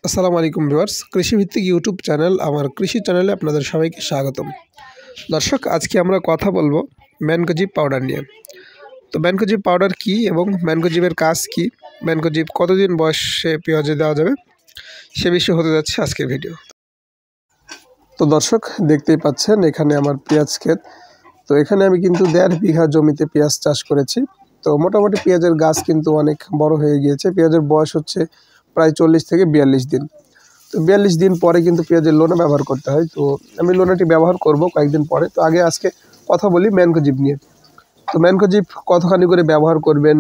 আসসালামু আলাইকুম ভিউয়ার্স, কৃষিভিত্তিক ইউটিউব চ্যানেল আমার কৃষি চ্যানেলে আপনাদের সবাইকে স্বাগতম। দর্শক, আজকে আমরা কথা বলবো ম্যানকোজিব পাউডার নিয়ে। তো ম্যানকোজিব পাউডার কি এবং ম্যানকোজিবের কাজ কি, ম্যানকোজিব কতদিন বয়সে পেঁয়াজে দেওয়া যাবে, সে বিষয়ে হতে যাচ্ছে আজকের ভিডিও। তো দর্শক, দেখতেই পাচ্ছেন এখানে আমার পেঁয়াজ ক্ষেত। তো এখানে আমি কিন্তু 1.5 বিঘা জমিতে পেঁয়াজ চাষ করেছি। তো মোটামুটি পেঁয়াজের গাছ কিন্তু অনেক বড় হয়ে গিয়েছে। পেঁয়াজের বয়স হচ্ছে প্রায় 40 থেকে 42 দিন। তো 42 দিন পরে কিন্তু পেঁয়াজের লোনা ব্যবহার করতে হয়। তো আমি লোনাটি ব্যবহার করব কয়েকদিন পরে। তো আজকে কথা বলি ম্যানকোজিব নিয়ে। তো ম্যানকোজিব কতখানি করে ব্যবহার করবেন,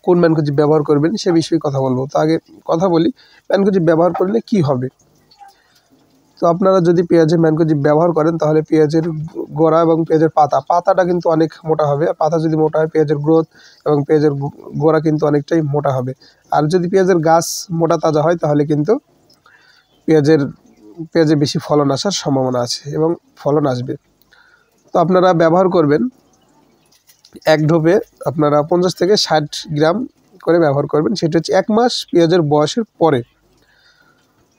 কোন ম্যানকোজিব ব্যবহার করবেন সে বিষয়ে কথা বলবো। তো আগে কথা বলি ম্যানকোজিব ব্যবহার করলে কি হবে। তো আপনারা যদি পেঁয়াজে ম্যানকোজিব ব্যবহার করেন তাহলে পেঁয়াজের গোড়া এবং পেঁয়াজের পাতাটা কিন্তু অনেক মোটা হবে। পাতা যদি মোটা হয় পেঁয়াজের গ্রোথ এবং পেঁয়াজের গোড়া কিন্তু অনেকটাই মোটা হবে। আর যদি পেঁয়াজের গাছ মোটা তাজা হয় তাহলে কিন্তু পেঁয়াজে বেশি ফলন আসার সম্ভাবনা আছে এবং ফলন আসবে। তো আপনারা ব্যবহার করবেন এক ঢোপে আপনারা 50 থেকে 60 গ্রাম করে ব্যবহার করবেন। সেটা হচ্ছে 1 মাস পেঁয়াজের বয়সের পরে।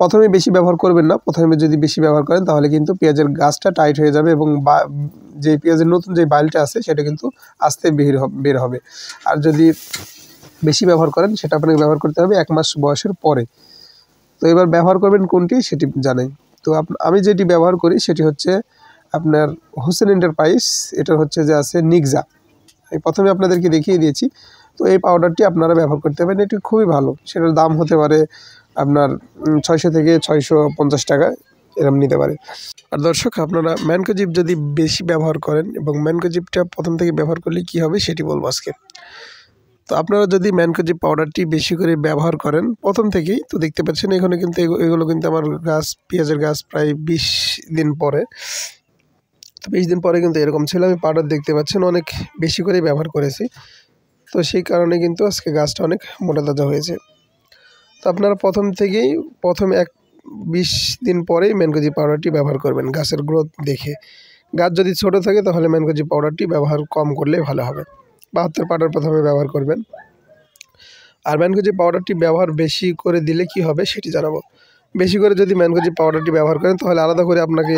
প্রথমে বেশি ব্যবহার করবেন না। প্রথমে যদি বেশি ব্যবহার করেন তাহলে কিন্তু পেঁয়াজের গাছটা টাইট হয়ে যাবে এবং যে পেঁয়াজের নতুন যে বাইলটা আছে সেটা কিন্তু আস্তে বের হবে। আর যদি বেশি ব্যবহার করেন সেটা আপনাকে ব্যবহার করতে হবে 1 মাস বয়সের পরে। তো এবার ব্যবহার করবেন কোনটি সেটি জানাই। তো আমি যেটি ব্যবহার করি সেটি হচ্ছে আপনার হোসেন এন্টারপ্রাইজ, এটা হচ্ছে যে আছে নিক্সা। আমি প্রথমে আপনাদেরকে দেখিয়ে দিয়েছি। তো এই পাউডারটি আপনারা ব্যবহার করতে পারেন, এটি খুবই ভালো। সেটার দাম হতে পারে আপনার 600 থেকে 650 টাকা এরকম নিতে পারে। আর দর্শক, আপনারা ম্যানকোজিব যদি বেশি ব্যবহার করেন এবং ম্যানকোজিবটা প্রথম থেকে ব্যবহার করলে কি হবে সেটি বলবো আজকে। তো আপনারা যদি ম্যানকোজিব পাউডারটি বেশি করে ব্যবহার করেন প্রথম থেকেই, তো দেখতে পাচ্ছেন এখানে কিন্তু এগুলো কিন্তু আমার পেঁয়াজের গাছ প্রায় 20 দিন পরে। তো 20 দিন পরে কিন্তু এরকম ছিল। আমি পাউডার দেখতে পাচ্ছেন অনেক বেশি করে ব্যবহার করেছি। তো সেই কারণে কিন্তু আজকে গাছটা অনেক মোটা তাজা হয়েছে। তো আপনারা প্রথমে 20 দিন পরেই ম্যানকোজিব পাউডারটি ব্যবহার করবেন গাছের গ্রোথ দেখে। গাছ যদি ছোট থাকে তাহলে ম্যানকোজিব পাউডারটি ব্যবহার কম করলে ভালো হবে। 72 পাউডার প্রথমে ব্যবহার করবেন। আর ম্যানকোজিব পাউডারটি ব্যবহার বেশি করে দিলে কি হবে সেটি জানাবো। বেশি করে যদি ম্যানকোজিব পাউডারটি ব্যবহার করেন তাহলে আলাদা করে আপনাকে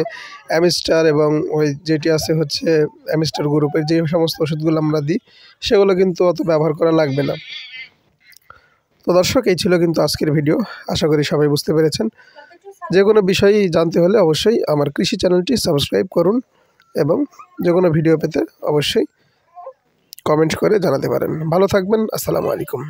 অ্যামিস্টার এবং ওই যেটি আছে হচ্ছে অ্যামিস্টার গ্রুপের যে সমস্ত ওষুধগুলো আমরা দিই সেগুলো কিন্তু অত ব্যবহার করা লাগবে না। তো দর্শক, এই ছিল কিন্তু আজকের ভিডিও। আশা করি সবাই বুঝতে পেরেছেন। যে কোনো বিষয়ই জানতে হলে অবশ্যই আমার কৃষি চ্যানেলটি সাবস্ক্রাইব করুন এবং যে কোনো ভিডিও পেতে অবশ্যই কমেন্ট করে জানাতে পারেন। ভালো থাকবেন। আসসালামু আলাইকুম।